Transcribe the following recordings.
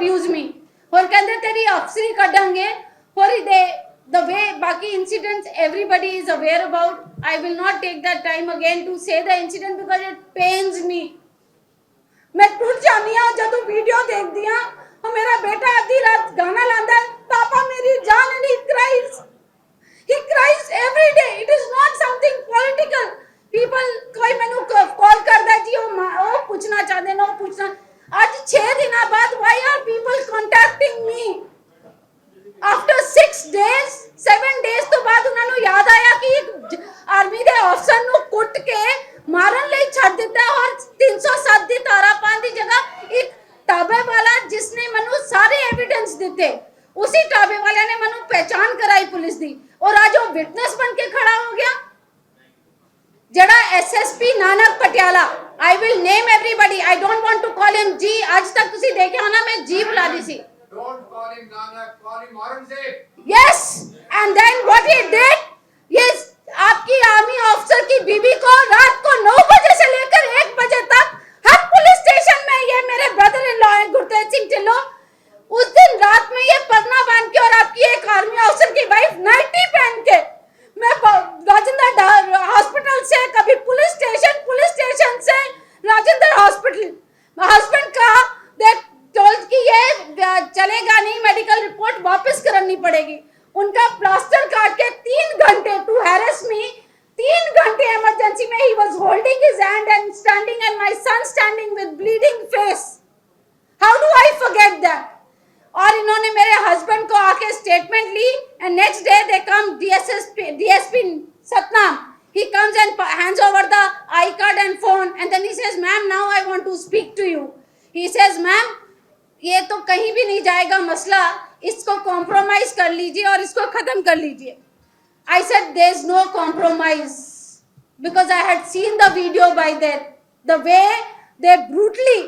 abuse me. और कहते तेरी अफसरी कढ़ांगे और the way बाकी incidents everybody is aware about. I will not take that time again to say the incident because it pains me. मैं टूट जानी हूं जब तू वीडियो देख दिया और मेरा बेटा आधी रात गाना लांदा है, पापा मेरी जान, and he cries every day. It is not something political. People कोई मैंने कॉल करदा जी वो पूछना चाहते ना, वो पूछना आज 6 दिन बाद why are people contacting me after 6 days 7 days तो बाद उन्होंने याद आया कि आर्मी ਦੇ ਅਫਸਰ ਨੂੰ ਕੁੱਟ ਕੇ ਮਾਰਨ ਲਈ ਛੱਡ ਦਿੱਤਾ और 307 ਦੀ ਧਾਰਾ ਪਾਉਣ ਦੀ ਜਗ੍ਹਾ ਇੱਕ ਢਾਬੇ वाला जिसने ਮੈਨੂੰ ਸਾਰੇ एविडेंस ਦਿੱਤੇ उसी ढाबे वाले ने ਮੈਨੂੰ पहचान कराई पुलिस दी और आज वो विटनेस बन के खड़ा हो गया जड़ा SSP Nanak Patiala. I will name everybody. I don't want to call him जी. आज तक तुसी देखे हो ना मैं जी बुला दी सी. Don't call him Nanak, call him Aurangzeb. Yes, and then what he did? Yes, आपकी आर्मी ऑफिसर की बीबी को रात को 9 बजे से लेकर 1 बजे तक हर पुलिस स्टेशन में ये मेरे ब्रदर इन लॉ है गुरतेज सिंह ढिल्लों उस दिन रात में ये पगना बांध के और आपकी एक आर्मी ऑफिसर की वाइफ नाइटी पहन के मैं राजेंद्र हॉस्पिटल से कभी पुलिस स्टेशन से राजेंद्र हॉस्पिटल हस्बैंड का देख टोल्ड कि ये चलेगा नहीं, मेडिकल रिपोर्ट वापस करनी पड़ेगी. उनका प्लास्टर काट के 3 घंटे टू हैरेस मी 3 घंटे इमरजेंसी में he was holding his hand and standing and my son standing with bleeding face. How do I forget that? और इन्होंने मेरे हस्बैंड को आके स्टेटमेंट ली and next day they come DSP Satnam. He comes and hands over the I card and phone and then he says, "Ma'am, now I want to speak to you." He says, "Ma'am, ये तो कहीं भी नहीं जाएगा मसला, इसको compromise कर लीजिए और इसको खत्म कर लीजिए." I said, "There is no compromise," because I had seen the video by then. The way they brutally,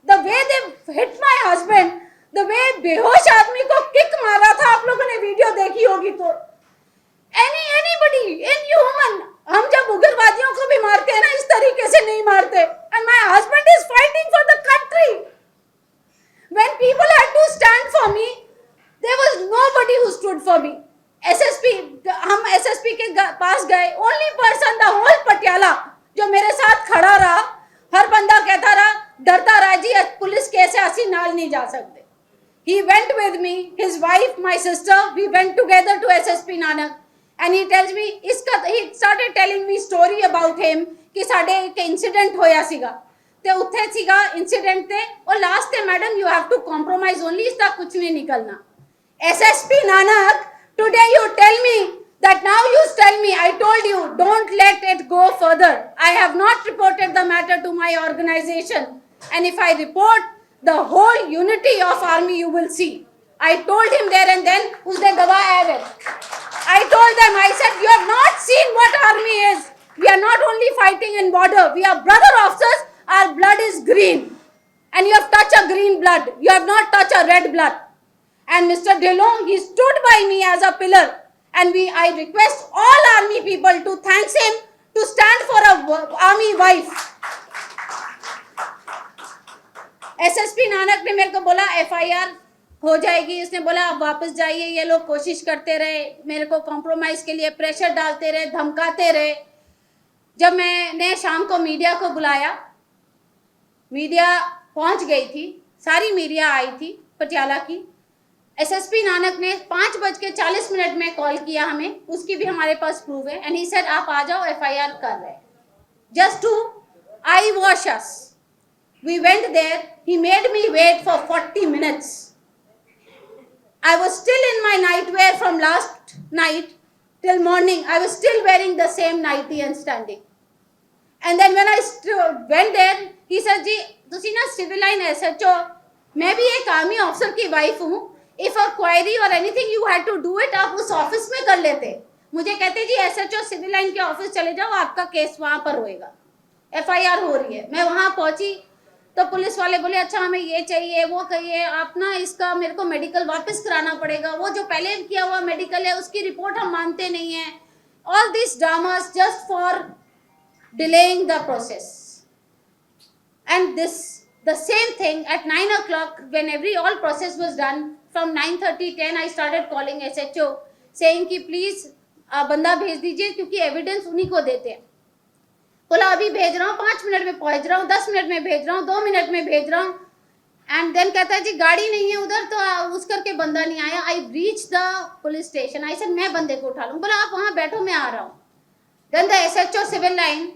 the way they hit my husband, the way बेहोश आदमी को किक मारा था, आप लोगों ने वीडियो देखी होगी तो. Anybody, inhuman. हम जब उग्रवादियों को भी मारते हैं ना इस तरीके से नहीं मारते. And my husband is fighting for the country. When people had to stand for me, there was nobody who stood for me. SSP, हम SSP के पास गए. Only person the whole Patiala जो मेरे साथ खड़ा रहा. हर बंदा कहता रहा, डरता रहा जी पुलिस केस है असी नाल नहीं जा सकते. He went with me, his wife, my sister. We went together to SSP Nanak. And he tells me, he started telling me story about him कि साढ़े एक incident होया सीगा. ते उत्थे सीगा incident ते और last ते madam you have to compromise only इसका कुछ नहीं निकलना. SSP Nanak, today you tell me that now you tell me, I told you don't let it go further. I have not reported the matter to my organization and if I report the whole unity of army you will see. I told him there and then उसने गवाह है वे. I told them, I said, you have not seen what army is. We are not only fighting in border. We are brother officers. Our blood is green. And you have touched a green blood. You have not touched a red blood. And Mr. Dhillon, he stood by me as a pillar. And I request all army people to thank him to stand for a army wife. SSP Nanak ने मेरे को बोला FIR हो जाएगी. इसने बोला आप वापस जाइए. ये लोग कोशिश करते रहे, मेरे को कॉम्प्रोमाइज के लिए प्रेशर डालते रहे, धमकाते रहे. जब मैंने शाम को मीडिया को बुलाया, मीडिया पहुंच गई थी, सारी मीडिया आई थी पटियाला की. SSP नानक ने 5:40 में कॉल किया हमें, उसकी भी हमारे पास प्रूफ है. एंड ही सेड आप आ जाओ FIR कर रहे हैं. Just to eye wash us. We went there. He made me wait for 40 minutes. I was still in my nightwear from last night till morning. I was still wearing the same nightie and standing. And then when I went there, he said, "जी, तुसी ना civil line SHO, मैं भी एक army officer की wife हूँ. If a query or anything you had to do it, आप उस office में कर लेते." मुझे कहते जी SHO civil line के ऑफिस चले जाओ, आपका केस वहाँ पर होएगा. FIR हो रही है. मैं वहाँ पहुँची तो पुलिस वाले बोले अच्छा हमें ये चाहिए वो कहिए, आप ना इसका मेरे को मेडिकल वापस कराना पड़ेगा. वो जो पहले किया हुआ मेडिकल है उसकी रिपोर्ट हम मानते नहीं हैं. All this dramas just for delaying the process. And this the same thing at 9 o'clock when all process was done. From 9:30 10 I started calling SHO saying कि please बंदा भेज दीजिए क्योंकि एविडेंस उन्हीं को देते हैं. बोला अभी भेज रहा हूँ, 5 मिनट में पहुंच रहा हूँ, 10 मिनट में भेज रहा हूँ, 2 मिनट में भेज रहा हूँ. एंड देन कहता है जी गाड़ी नहीं है उधर, तो उस करके बंदा नहीं आया. I reach the police station. I said मैं बंदे को उठा लूँ. बोला आप वहाँ बैठो, मैं आ रहा हूँ. Then the SHO civil line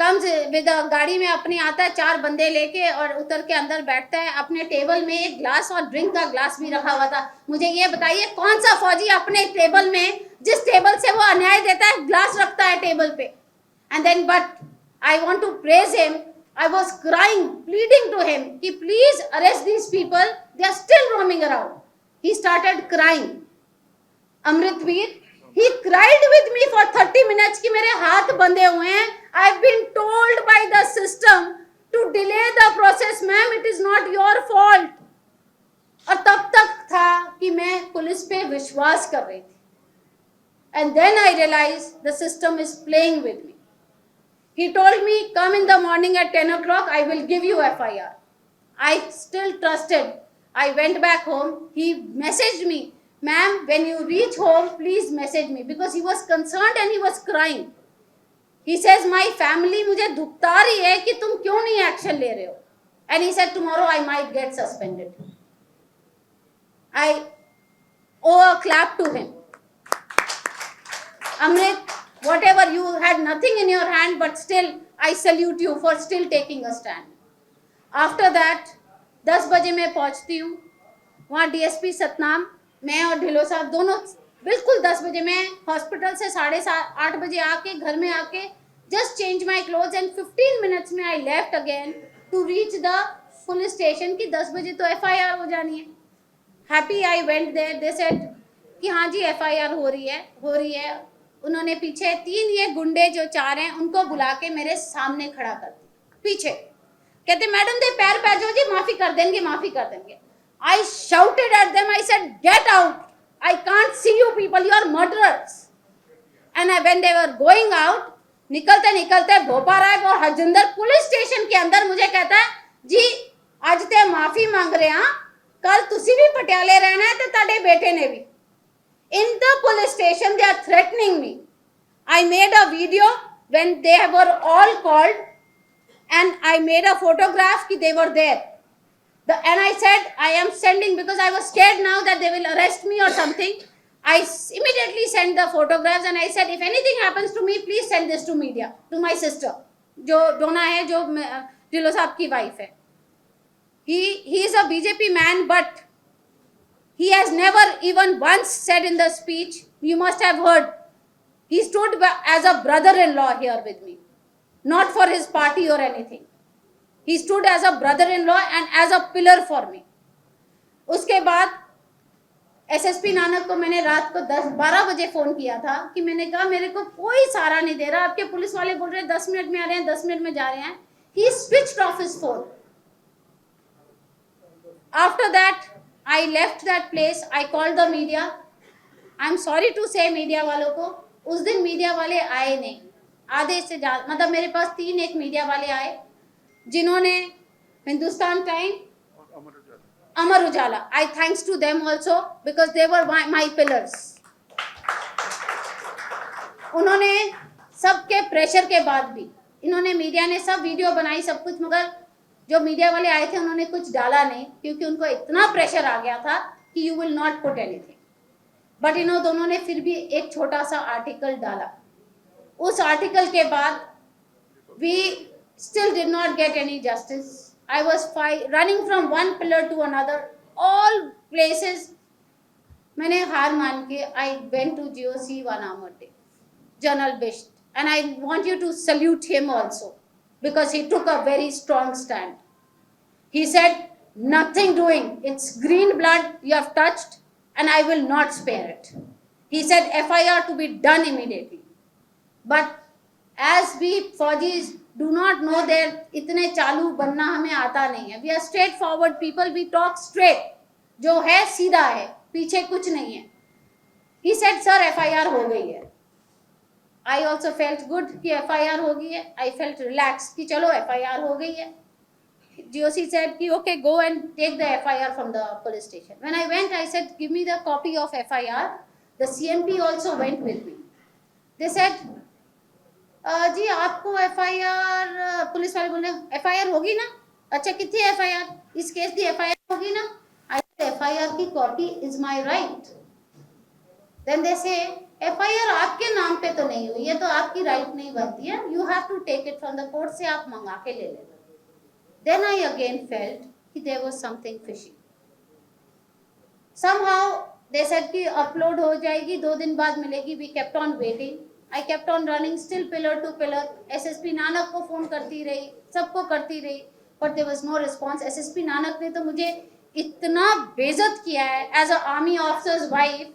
comes with गाड़ी में अपनी आता है, 4 बंदे लेके और उतर के अंदर बैठता है. अपने टेबल में एक ग्लास और ड्रिंक का ग्लास भी रखा हुआ था. मुझे ये बताइए कौन सा फौजी अपने टेबल में, जिस टेबल से वो अन्याय देता है, ग्लास रखता है टेबल पे. And then but I want to praise him. I was crying, pleading to him, कि please arrest these people. They are still roaming around. He started crying. Amritveer, he cried with me for 30 minutes कि मेरे हाथ बंधे हुए हैं. I've been told by the system to delay the process, ma'am. It is not your fault. और तब तक था कि मैं पुलिस पे विश्वास कर रही थी. And then I realized the system is playing with me. He told me, come in the morning at 10 o'clock, I will give you FIR. I still trusted. I went back home. He messaged me, ma'am, when you reach home, please message me. Because he was concerned and he was crying. He says, my family मुझे दुखता रही है कि तुम क्यों नहीं action ले रहे हो. And he said, tomorrow I might get suspended. I owe a clap to him. Amrit, whatever, you had nothing in your hand, but still I salute you for still taking a stand. After that 10 बजे मैं पहुंचती हूँ वहाँ. DSP Satnam, मैं और ढिलो साहब दोनों बिल्कुल 10 बजे. मैं हॉस्पिटल से 7:30 बजे आके घर में आके just change my cloth and 15 minutes में I left again to reach the police station की 10 बजे तो FIR हो जानी है. Happy I went there. They said कि हाँ जी FIR हो रही है. उन्होंने पीछे 3 ये गुंडे जो 4 हैं उनको बुला के मेरे सामने खड़ा कर दिया पीछे. कहते मैडम दे पैर पैजो जी, माफी कर देंगे. I shouted at them. I said get out. I can't see you people, you are murderers. And when they were going out, निकलते भोपा राय और हरजिंदर पुलिस स्टेशन के अंदर मुझे कहता है जी आज ते माफी मांग रहे हैं, कल तुसी भी पटियाले रहना है ते ताडे बेटे ने भी. In the police station, they are threatening me. I made a video when they were all called, and I made a photograph that they were there. And I said, I am sending, because I was scared now that they will arrest me or something. I immediately sent the photographs and I said, if anything happens to me, please send this to media, to my sister, जो डोना है, जो ढिल्लो साहब की wife है. He is a BJP man, but he has never even once said in the speech, you must have heard, he stood as a brother-in-law here with me, not for his party or anything. He stood as a brother-in-law and as a pillar for me. उसके बाद SSP Nanak को मैंने रात को 10-12 बजे phone किया था कि मैंने कहा मेरे को कोई सहारा नहीं दे रहा, आपके पुलिस वाले बोल रहे हैं 10 मिनट में आ रहे हैं, 10 मिनट में जा रहे हैं. He switched off his phone. After that I left that place. I called the media. I'm sorry to say media वालों को, उस दिन मीडिया वाले आए नहीं. आधे से ज्यादा, मतलब मेरे पास 3 एक मीडिया वाले आए जिन्होंने Hindustan time, Amar Ujala, I thanks to them also because they were my pillars. उन्होंने सबके प्रेशर के बाद भी, इन्होंने मीडिया ने सब वीडियो बनाई सब कुछ, मगर जो मीडिया वाले आए थे उन्होंने कुछ डाला नहीं क्योंकि उनको इतना प्रेशर आ गया था कि you will not put anything. But in दोनों ने फिर भी एक छोटा सा आर्टिकल डाला. उस आर्टिकल के बाद we still did not get any justice. I was running from one pillar to another, all places. मैंने हार मान के I went to GOC one Amardev, General Bisht, and I want you to salute him also because he took a very strong stand. He said, nothing doing, it's green blood you have touched and I will not spare it. He said FIR to be done immediately. But as we Fauji's do not know that इतने चालू बनना हमें आता नहीं है. We are straightforward people, we talk straight. जो है सीधा है, पीछे कुछ नहीं है. He said, sir FIR हो गई है. I also felt good कि FIR हो गई है. I felt relaxed कि चलो FIR हो गई है. GOC said, okay, go and take the FIR from the police station. When I went, I said, give me the copy of FIR. The CMP also went with me. They said, जी आपको FIR, police वाले बोले FIR होगी ना? अच्छा कितनी FIR? इस case की FIR होगी ना? I said, FIR की copy is my right. Then they say, FIR आपके नाम पे तो नहीं हुई है, तो आपकी right नहीं बनती है. You have to take it from the court से आप मंगा के ले लेना. Then I again felt that there was something fishy. Somehow they said कि upload हो जाएगी, 2 दिन बाद मिलेगी. We kept on waiting. I kept on running still pillar to pillar. SSP Nanak को फोन करती रही, सबको करती रही, but there was no response. SSP Nanak ने तो मुझे इतना बेइज्जत किया है as a army officer's wife.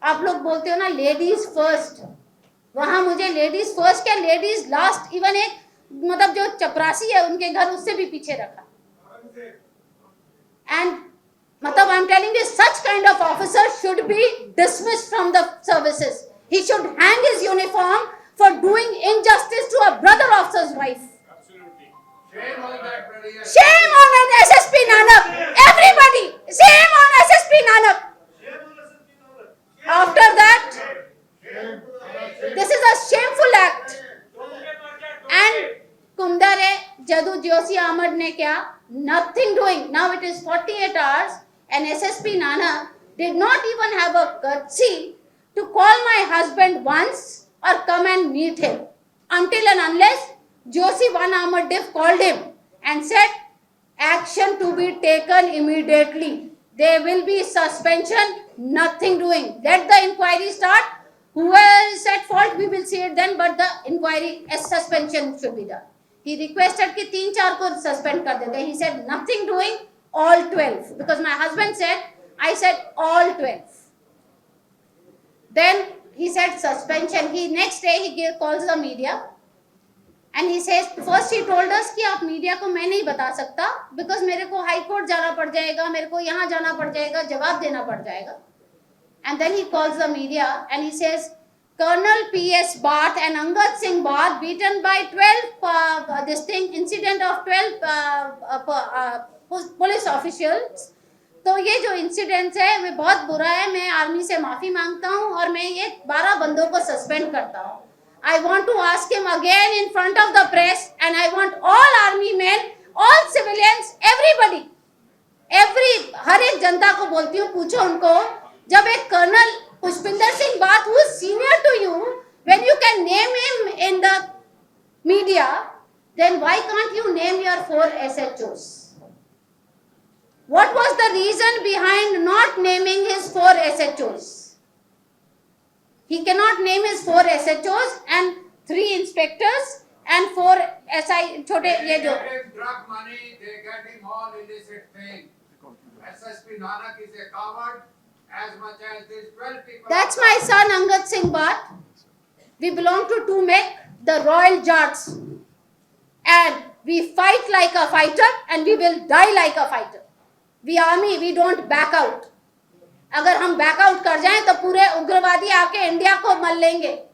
आप लोग बोलते हो ना ladies first. वहाँ मुझे ladies first क्या ladies last, even एक मतलब जो चपरासी है उनके घर उससे भी पीछे रखा. And मतलब I'm telling you, such kind of officer should be dismissed from the services. He should hang his uniform for doing injustice to a brother officer's wife. Absolutely. Shame on that brother. Shame on an SSP Nanak. Everybody, shame on SSP Nanak. After that, this is a shameful act. And Kumdare Jadu Joshi Ahmad ne kya? Nothing doing. Now it is 48 hours and SSP Nanak did not even have a courtesy to call my husband once or come and meet him. Until and unless Joshi One Ahmad Div called him and said, action to be taken immediately. There will be suspension, nothing doing. Let the inquiry start. Whoever is at fault, we will see it then, but the inquiry as suspension should be done. He requested कि 3-4 को suspend कर देते. He said nothing doing, all 12. Because my husband said, I said all 12. Then he said suspension. Next day he calls the media and he says, first he told us कि आप media को मैं नहीं बता सकता because मेरे को high court जाना पड़ जाएगा, मेरे को यहाँ जाना पड़ जाएगा, जवाब देना पड़ जाएगा. And then he calls the media and he says, Colonel P.S. Bath and Angad Singh Bath beaten by 12, incident of 12 police officials. तो ये जो इंसिडेंट है वे बहुत बुरा है. मैं आर्मी से माफी मांगता हूँ और मैं ये 12 बंदों को सस्पेंड करता हूँ. I want to ask him again in front of the press and I want all army men, all civilians, everybody, हर एक जनता को बोलती हूँ, पूछो उनको, जब एक कर्नल पुष्पिंदर सिंह बात who is senior to you, when you can name him in the media, then why can't you name your 4 SHOs? What was the reason behind not naming his 4 SHOs? He cannot name his 4 SHOs and 3 inspectors and 4 SI छोटे ये जो. They get him drug money, they get him all illicit things. SSP Nanak is a coward as much as these 12 people. That's my son Angad Singh Bhatt. We belong to Tumek, the Royal Jats, and we fight like a fighter and we will die like a fighter. We army, we don't back out. अगर हम back out कर जाएं तो पूरे उग्रवादी आके India को मल लेंगे.